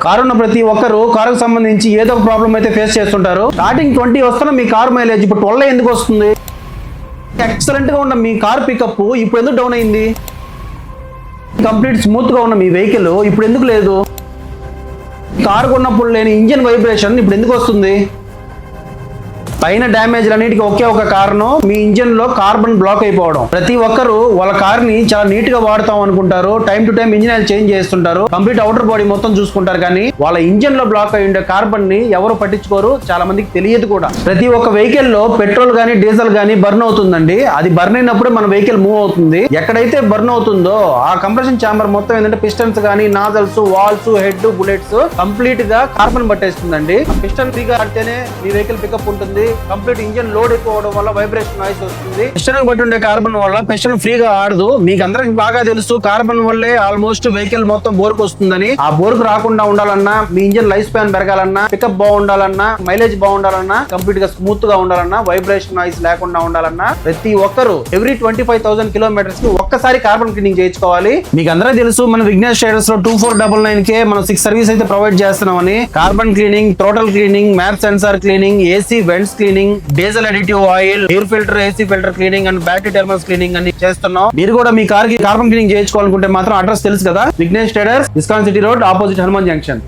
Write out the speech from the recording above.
Car ఉన్న ప్రతి ఒక్కరు కారుకు సంబంధించి ఏదో ఒక ప్రాబ్లం అయితే ఫేస్ చేస్తుంటారు. స్టార్టింగ్ 20 వస్తున్న మీ కారు మైలేజ్ ఇప్పుడు 12 ఎందుకు వస్తుంది? ఎక్సలెంట్ గా ఉన్న మీ కార్ పికప్ ఇప్పుడు ఎందుకు డౌన్ అయింది? కంప్లీట్ స్మూత్ గా ఉన్న మీ వెహికల్ ఇప్పుడు ఎందుకు లేదు? కారు కొన్నప్పుడు లేని ఇంజిన్ వైబ్రేషన్ ఇప్పుడు ఎందుకు వస్తుంది? పైన డ్యామేజ్ అన్నిటికీ ఒకే ఒక కారణం మీ ఇంజిన్ లో కార్బన్ బ్లాక్ అయిపోవడం. ప్రతి ఒక్కరు వాళ్ళ కార్ ని చాలా నీట్ గా వాడతాం అనుకుంటారు, time to time engine oil change చేస్తుంటారు, కంప్లీట్ అవుటర్ బాడీ మొత్తం చూసుకుంటారు, కానీ వాళ్ళ ఇంజిన్ లో బ్లాక్ అయి ఉండే కార్బన్ ని ఎవరు పట్టించుకోరు, చాలా మందికి తెలియదు కూడా. ప్రతి ఒక్క వెహికల్ లో పెట్రోల్ గానీ డీజిల్ గానీ బర్న్ అవుతుందండి. అది బర్న్ అయినప్పుడు మన వెహికల్ మూవ్ అవుతుంది. ఎక్కడైతే బర్న్ అవుతుందో ఆ కంప్రెషన్ ఛాంబర్ మొత్తం ఏంటంటే పిస్టన్స్ గానీ nozzles valves head bullets complete గా కార్బన్ పట్టేస్తుందండి. పిస్టన్ ఫ్రీగా ఆడితేనే మీ వెహికల్ పికప్ ఉంటుంది. కంప్లీట్ ఇంజిన్ లోడ్ అయిపోవడం వల్ల వైబ్రేషన్ నాయిస్ వస్తుంది. పిస్టన్ బట్టి ఉండే కార్బన్ వల్ల పిస్టన్ ఫ్రీగా ఆడదు. మీకు అందరికి బాగా తెలుసు కార్బన్ వల్లే ఆల్మోస్ట్ వెహికల్ మొత్తం బోర్కు వస్తుందని. ఆ బోర్కు రాకుండా ఉండాలన్నా, మీ ఇంజిన్ లైఫ్ స్పాన్ పెరగాలన్నా, పికప్ బాగుండాలన్నా, మైలేజ్ బాగుండాలన్నా, కంప్లీట్ గా స్మూత్ గా ఉండాలన్నా, వైబ్రేషన్ నాయిస్ లేకుండా ఉండాలన్నా ప్రతి ఒక్కరు ఎవ్రీ 25,000 కిలోమీటర్స్ కి ఒక్కసారి కార్బన్ క్లీనింగ్ చేయించుకోవాలి. మీకు అందరికీ తెలుసు మన విఘ్నేష్ ట్రేడర్స్ లో 2499 కే మనం 6 సర్వీస్ అయితే ప్రొవైడ్ చేస్తున్నామని. Carbon cleaning, total cleaning, map sensor cleaning, AC vents cleaning, diesel additive oil, air filter, AC filter cleaning and battery terminals cleaning అని చేస్తున్నాం. మీరు కూడా మీ కార్ కి కార్బన్ క్లీనింగ్ చేయించుకోవాలనుకుంటే మాత్రం అడ్రస్ తెలుసు కదా, Vignesh traders, ISKCON city road, opposite Hanuman junction.